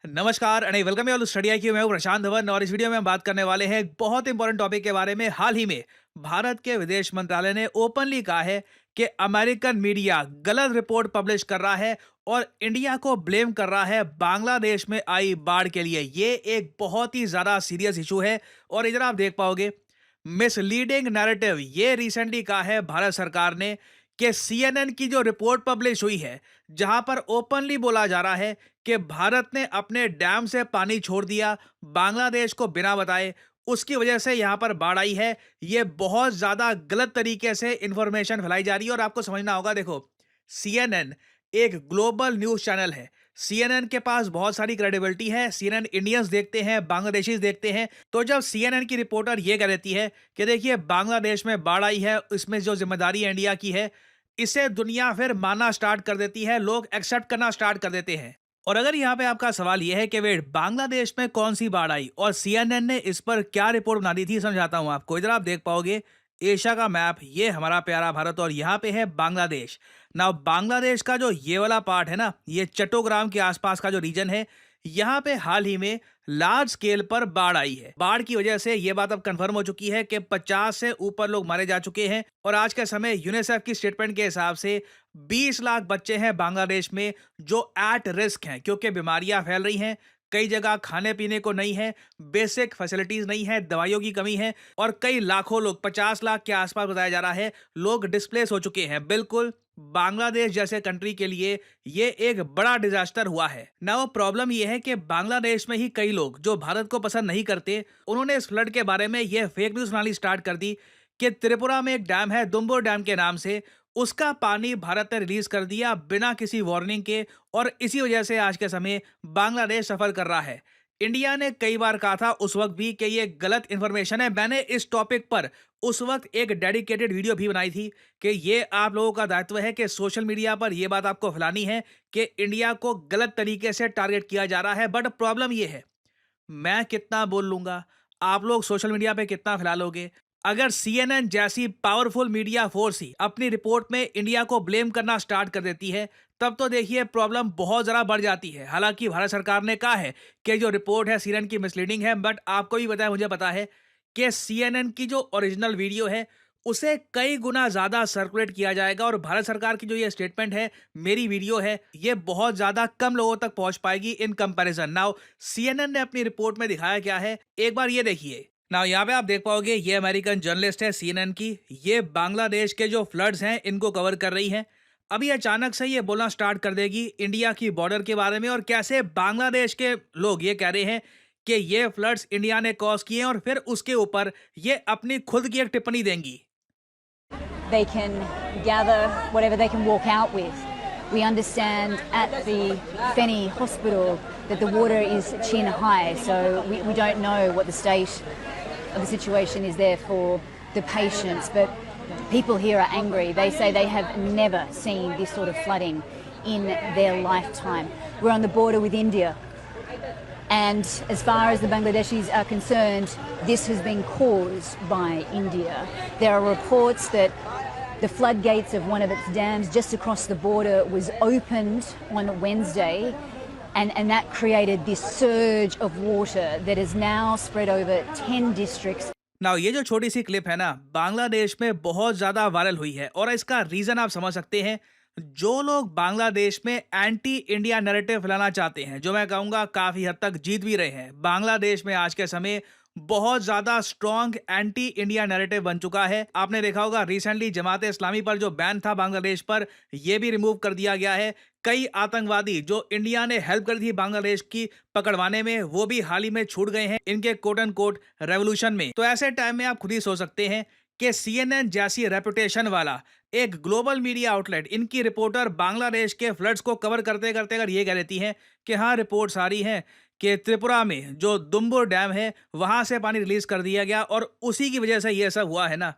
नमस्कार and welcome you all study I Q. मैं हूं प्रशांत धवन और इस वीडियो में हम बात करने वाले हैं एक बहुत इंपॉर्टेंट टॉपिक के बारे में। हाल ही में भारत के विदेश मंत्रालय ने ओपनली कहा है कि अमेरिकन मीडिया गलत रिपोर्ट पब्लिश कर रहा है और इंडिया को ब्लेम कर रहा है बांग्लादेश में आई बाढ़ के लिए। ये एक बहुत ही ज्यादा सीरियस इशू है और इधर आप देख पाओगे मिसलीडिंग नैरेटिव ये रिसेंटली कहा है भारत सरकार ने कि सीएनएन की जो रिपोर्ट पब्लिश हुई है जहां पर ओपनली बोला जा रहा है कि भारत ने अपने डैम से पानी छोड़ दिया बांग्लादेश को बिना बताए, उसकी वजह से यहां पर बाढ़ आई है। ये बहुत ज्यादा गलत तरीके से इंफॉर्मेशन फैलाई जा रही है और आपको समझना होगा। देखो, सीएनएन एक ग्लोबल न्यूज़ चैनल है। सीएनएन के पास बहुत सारी क्रेडिबिलिटी है। सीएनएन इंडियंस देखते हैं, बांग्लादेशीज देखते हैं। तो जब सीएनएन की रिपोर्टर ये कह देती है कि देखिए बांग्लादेश में बाढ़ आई है, इसमें जो जिम्मेदारी इंडिया की है, इसे दुनिया फिर मानना स्टार्ट कर देती है, लोग एक्सेप्ट करना स्टार्ट कर देते हैं। और अगर यहाँ पे आपका सवाल यह है कि वेट बांग्लादेश में कौन सी बाढ़ आई और सीएनएन ने इस पर क्या रिपोर्ट बना दी थी, समझाता हूँ आपको। इधर आप देख पाओगे एशिया का मैप, ये हमारा प्यारा भारत और यहाँ पे है बांग्लादेश। ना बांग्लादेश का जो ये वाला पार्ट है ना, ये चट्टोग्राम के आसपास का जो रीजन है, यहाँ पे हाल ही में लार्ज स्केल पर बाढ़ आई है। बाढ़ की वजह से ये बात अब कंफर्म हो चुकी है कि 50 से ऊपर लोग मारे जा चुके हैं और आज के समय यूनिसेफ की स्टेटमेंट के हिसाब से 20 लाख बच्चे हैं बांग्लादेश में जो एट रिस्क हैं, क्योंकि बीमारियां फैल रही हैं। कई जगह खाने पीने को नहीं है, बेसिक फैसिलिटीज नहीं है, दवाइयों की कमी है और कई लाखों लोग, 50 लाख के आसपास बताया जा रहा है, लोग डिस्प्लेस हो चुके हैं। बिल्कुल बांग्लादेश जैसे कंट्री के लिए ये एक बड़ा डिजास्टर हुआ है ना। वो प्रॉब्लम ये है कि बांग्लादेश में ही कई लोग जो भारत को पसंद नहीं करते, उन्होंने इस फ्लड के बारे में ये फेक न्यूज बनानी स्टार्ट कर दी कि त्रिपुरा में एक डैम है दुम्बुर डैम के नाम से, उसका पानी भारत ने रिलीज कर दिया बिना किसी वार्निंग के और इसी वजह से आज के समय बांग्लादेश सफर कर रहा है। इंडिया ने कई बार कहा था उस वक्त भी कि ये गलत इंफॉर्मेशन है। मैंने इस टॉपिक पर उस वक्त एक डेडिकेटेड वीडियो भी बनाई थी कि ये आप लोगों का दायित्व है कि सोशल मीडिया पर ये बात आपको फैलानी है कि इंडिया को गलत तरीके से टारगेट किया जा रहा है। बट प्रॉब्लम ये है, मैं कितना बोल लूंगा, आप लोग सोशल मीडिया पे कितना फैला लोगे। अगर सीएनएन जैसी पावरफुल मीडिया फोर्स ही अपनी रिपोर्ट में इंडिया को ब्लेम करना स्टार्ट कर देती है, तब तो देखिए प्रॉब्लम बहुत ज़रा बढ़ जाती है। हालांकि भारत सरकार ने कहा है कि जो रिपोर्ट है सीएनएन की मिसलीडिंग है, बट आपको भी पता है, मुझे पता है कि सीएनएन की जो ओरिजिनल वीडियो है उसे कई गुना ज़्यादा सर्कुलेट किया जाएगा और भारत सरकार की जो ये स्टेटमेंट है, मेरी वीडियो है, ये बहुत ज़्यादा कम लोगों तक पहुंच पाएगी इन कंपैरिजन। नाउ सीएनएन ने अपनी रिपोर्ट में दिखाया क्या है, एक बार ये देखिए। नाउ यहाँ पे आप देख पाओगे ये अमेरिकन जर्नलिस्ट है सीएनएन की, ये बांग्लादेश के जो फ्लड्स हैं इनको कवर कर रही है। अभी अचानक से ये बोलना स्टार्ट कर देगी इंडिया की बॉर्डर के बारे में और कैसे बांग्लादेश के लोग ये कह रहे हैं कि ये फ्लड्स इंडिया ने कॉज किए हैं और फिर उसके ऊपर ये अपनी खुद की एक टिप्पणी देंगी। They can gather whatever they can walk out with. We understand at the Feni Hospital that the water is chin high, so we don't know what the state of the situation is there for the patients, but people here are angry. They say they have never seen this sort of flooding in their lifetime. We're on the border with India. And as far as the Bangladeshis are concerned, this has been caused by India. There are reports that the floodgates of one of its dams just across the border was opened on Wednesday, and that created this surge of water that has now spread over 10 districts. Now ये जो छोटी सी clip है ना, बांग्लादेश में बहुत ज़्यादा viral हुई है और इसका रीज़न आप समझ सकते हैं। जो लोग बांग्लादेश में एंटी इंडिया नैरेटिव फैलाना चाहते हैं, जो मैं कहूँगा काफ़ी हद तक जीत भी रहे हैं। बांग्लादेश में आज के समय बहुत ज़्यादा स्ट्रॉन्ग एंटी इंडिया नैरेटिव बन चुका है। आपने देखा होगा रिसेंटली जमात इस्लामी पर जो बैन था बांग्लादेश पर, यह भी रिमूव कर दिया गया है। कई आतंकवादी जो इंडिया ने हेल्प करी थी बांग्लादेश की पकड़वाने में, वो भी हाल ही में छूट गए हैं इनके कोट एंड कोट रेवोल्यूशन में। तो ऐसे टाइम में आप खुद ही सोच सकते हैं कि सीएनएन जैसी रेपुटेशन वाला एक ग्लोबल मीडिया आउटलेट, इनकी रिपोर्टर बांग्लादेश के फ्लड्स को कवर करते करते अगर ये कह देती हैं कि हाँ रिपोर्ट्स आ रही हैं कि त्रिपुरा में जो दुम्बुर डैम है वहां से पानी रिलीज कर दिया गया और उसी की वजह से ये सब हुआ है ना,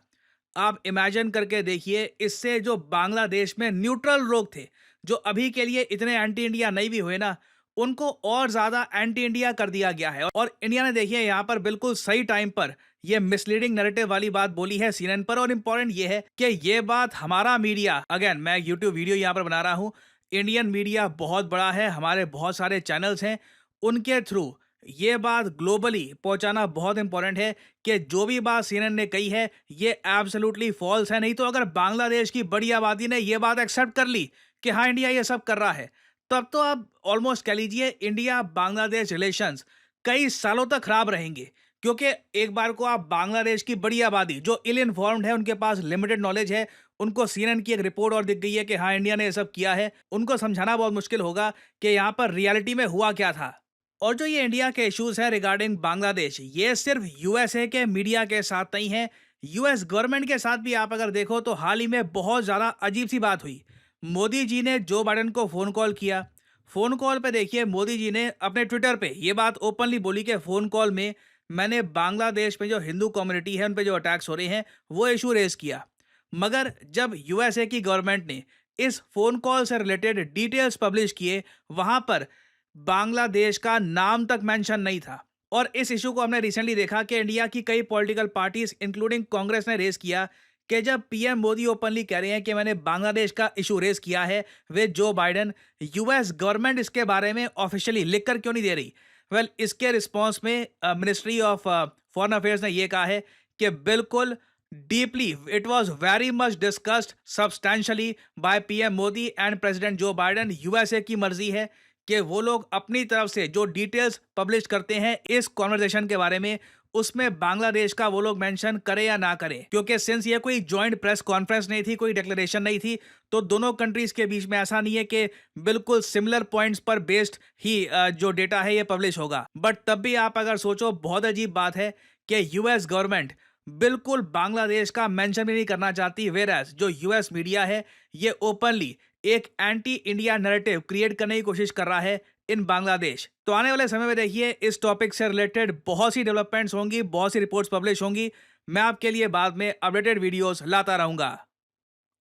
आप इमेजिन करके देखिए। इससे जो बांग्लादेश में न्यूट्रल लोग थे, जो अभी के लिए इतने एंटी इंडिया नहीं भी हुए ना, उनको और ज्यादा एंटी इंडिया कर दिया गया है। और इंडिया ने देखिए यहाँ पर बिल्कुल सही टाइम पर ये मिसलीडिंग नैरेटिव वाली बात बोली है सीएनएन पर। और इंपॉर्टेंट ये है कि ये बात हमारा मीडिया, अगेन मैं यूट्यूब वीडियो यहाँ पर बना रहा हूँ, इंडियन मीडिया बहुत बड़ा है, हमारे बहुत सारे चैनल्स हैं, उनके थ्रू ये बात ग्लोबली पहुंचाना बहुत इंपॉर्टेंट है कि जो भी बात सीएनएन ने कही है ये एब्सोल्युटली फॉल्स है। नहीं तो अगर बांग्लादेश की बड़ी आबादी ने ये बात एक्सेप्ट कर ली कि हाँ इंडिया ये सब कर रहा है, तब तो आप ऑलमोस्ट कह लीजिए इंडिया बांग्लादेश रिलेशंस कई सालों तक खराब रहेंगे। क्योंकि एक बार को आप बांग्लादेश की बड़ी आबादी जो इल इन्फॉर्म्ड है, उनके पास लिमिटेड नॉलेज है, उनको सीएनएन की एक रिपोर्ट और दिख गई है कि हाँ इंडिया ने ये सब किया है, उनको समझाना बहुत मुश्किल होगा कि यहाँ पर रियलिटी में हुआ क्या था। और जो ये इंडिया के इश्यूज हैं रिगार्डिंग बांग्लादेश, ये सिर्फ यूएसए के मीडिया के साथ नहीं है, यूएस गवर्नमेंट के साथ भी आप अगर देखो तो हाल ही में बहुत ज़्यादा अजीब सी बात हुई। मोदी जी ने जो बाइडन को फ़ोन कॉल किया, फ़ोन कॉल पे देखिए मोदी जी ने अपने ट्विटर पे ये बात ओपनली बोली कि फ़ोन कॉल में मैंने बांग्लादेश में जो हिंदू कम्युनिटी है उन पे जो अटैक्स हो रहे हैं वो इशू रेज किया। मगर जब यूएसए की गवर्नमेंट ने इस फ़ोन कॉल से रिलेटेड डिटेल्स पब्लिश किए, वहाँ पर बांग्लादेश का नाम तक मेंशन नहीं था। और इस इशू को हमने रिसेंटली देखा कि इंडिया की कई पॉलिटिकल पार्टीज इंक्लूडिंग कांग्रेस ने रेज किया कि जब पीएम मोदी ओपनली कह रहे हैं कि मैंने बांग्लादेश का इशू रेज किया है विद जो बाइडन, यूएस गवर्नमेंट इसके बारे में ऑफिशियली लिख कर क्यों नहीं दे रही। वेल इसके रिस्पॉन्स में मिनिस्ट्री ऑफ फॉरेन अफेयर्स ने यह कहा है कि बिल्कुल deeply it was very much discussed substantially by PM Modi and president जो बाइडन। यूएसए की मर्जी है कि वो लोग अपनी तरफ से जो डिटेल्स पब्लिश करते हैं इस कॉन्वर्सेशन के बारे में, उसमें बांग्लादेश का वो लोग मेंशन करें या ना करें। क्योंकि सिंस ये कोई जॉइंट प्रेस कॉन्फ्रेंस नहीं थी, कोई डिक्लेरेशन नहीं थी, तो दोनों कंट्रीज के बीच में ऐसा नहीं है कि बिल्कुल सिमिलर पॉइंट्स पर बेस्ड ही जो डेटा है ये पब्लिश होगा। बट तब भी आप अगर सोचो, बहुत अजीब बात है कि यूएस गवर्नमेंट बिल्कुल बांग्लादेश का मेंशन भी नहीं करना चाहती, वेयरएज जो यूएस मीडिया है ये ओपनली एक एंटी इंडिया नैरेटिव क्रिएट करने की कोशिश कर रहा है इन बांग्लादेश। तो आने वाले समय में देखिए इस टॉपिक से रिलेटेड बहुत सी डेवलपमेंट्स होंगी, बहुत सी रिपोर्ट्स पब्लिश होंगी। मैं आपके लिए बाद में अपडेटेड वीडियोस लाता रहूंगा।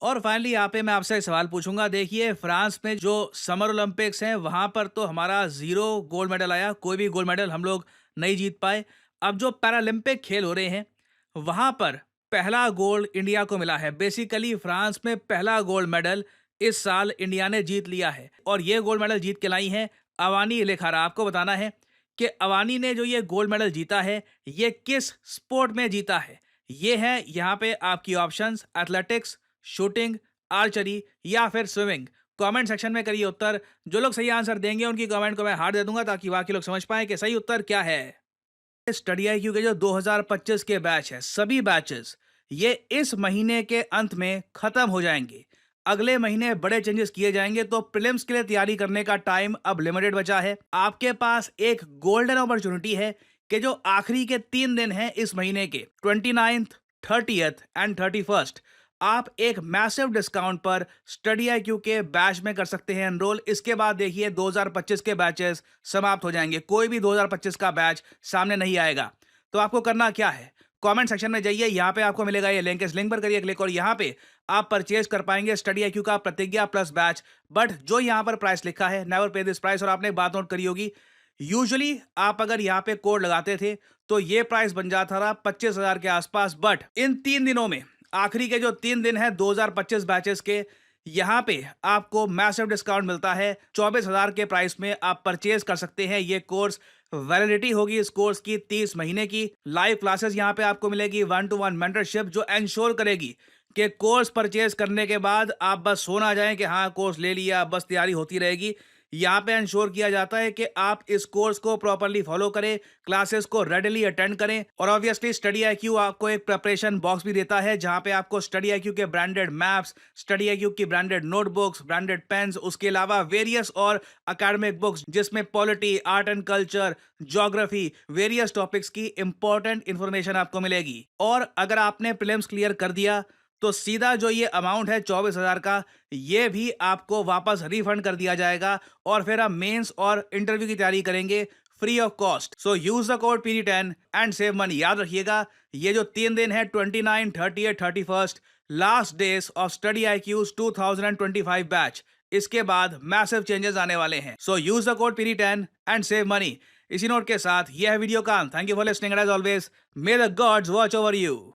और फाइनली यहाँ पे मैं आपसे एक सवाल पूछूंगा। देखिए फ्रांस में जो समर ओलंपिक्स हैं वहां पर तो हमारा 0 गोल्ड मेडल आया, कोई भी गोल्ड मेडल हम लोग नहीं जीत पाए। अब जो पैरालंपिक खेल हो रहे हैं वहां पर पहला गोल्ड इंडिया को मिला है। बेसिकली फ्रांस में पहला गोल्ड मेडल इस साल इंडिया ने जीत लिया है और ये गोल्ड मेडल जीत के लाई हैं अवानी लेखारा। आपको बताना है कि अवानी ने जो ये गोल्ड मेडल जीता है ये किस स्पोर्ट में जीता है। ये है यहाँ पे आपकी ऑप्शंस, एथलेटिक्स, शूटिंग, आर्चरी या फिर स्विमिंग। कमेंट सेक्शन में करिए उत्तर। जो लोग सही आंसर देंगे उनकी कमेंट को मैं हार्ट दे दूंगा ताकि बाकी लोग समझ पाएं कि सही उत्तर क्या है। स्टडी आईक्यू के जो 2025 के बैच है, सभी बैचेस ये इस महीने के अंत में खत्म हो जाएंगे। अगले महीने बड़े चेंजेस किए जाएंगे, तो प्रीलिम्स के लिए तैयारी करने का टाइम अब लिमिटेड बचा है। आपके पास एक गोल्डन अपॉर्चुनिटी है कि जो आखिरी के 3 दिन हैं इस महीने के 29th, 30th एंड 31st, आप एक मैसिव डिस्काउंट पर स्टडी आईक्यू के बैच में कर सकते हैं एनरोल। इसके बाद देखिए 2025 के बैचेस समाप्त हो जाएंगे, कोई भी 2025 का बैच सामने नहीं आएगा। तो आपको करना क्या है, कमेंट सेक्शन में जाइए, यहाँ पे आपको मिलेगा ये लिंक, इस लिंक पर करिए क्लिक और यहाँ पे आप परचेज कर पाएंगे स्टडी आईक्यू का प्रतिज्ञा प्लस बैच। बट जो यहाँ पर प्राइस लिखा है, नेवर पे दिस प्राइस, और आपने एक बात नोट करी होगी, यूजुअली आप अगर यहाँ पे कोड लगाते थे तो ये प्राइस बन जाता था 25,000 के आसपास। बट इन 3 दिनों में, आखिरी के जो 3 दिन है 2025 बैचेस के, यहाँ पे आपको मैसिव डिस्काउंट मिलता है। 24,000 के प्राइस में आप परचेज कर सकते हैं ये कोर्स। वैलिडिटी होगी इस कोर्स की 30 महीने की। लाइव क्लासेस यहाँ पे आपको मिलेगी, 1-to-1 मेंटरशिप जो एंश्योर करेगी कि कोर्स परचेज करने के बाद आप बस सो ना जाएं कि हाँ कोर्स ले लिया, बस तैयारी होती रहेगी। यहाँ पे इंश्योर किया जाता है कि आप इस कोर्स को प्रॉपर्ली फॉलो करें, क्लासेस को रेडिली अटेंड करें। और ऑब्वियसली स्टडी आईक्यू आपको एक प्रिपरेशन बॉक्स भी देता है जहाँ पे आपको स्टडी आईक्यू के ब्रांडेड मैप्स, स्टडी आईक्यू की ब्रांडेड नोटबुक्स, ब्रांडेड पेन्स, उसके अलावा वेरियस और अकेडमिक बुक्स जिसमें polity, art and culture, geography, various topics की इंपॉर्टेंट इंफॉर्मेशन आपको मिलेगी। और अगर आपने प्रीलिम्स क्लियर कर दिया तो सीधा जो ये अमाउंट है 24,000 का, ये भी आपको वापस रिफंड कर दिया जाएगा और फिर हम मेंस और इंटरव्यू की तैयारी करेंगे free of cost. So use the code PD10 and save money. याद रखिएगा ये जो 3 दिन है 29, 30, 31st, last days of study IQs 2025 batch. इसके बाद मैसिव चेंजेस आने वाले हैं। So use the code PD10 and save money. इसी नोट के साथ यह वीडियो का thank you for listening as always. May the gods watch over you.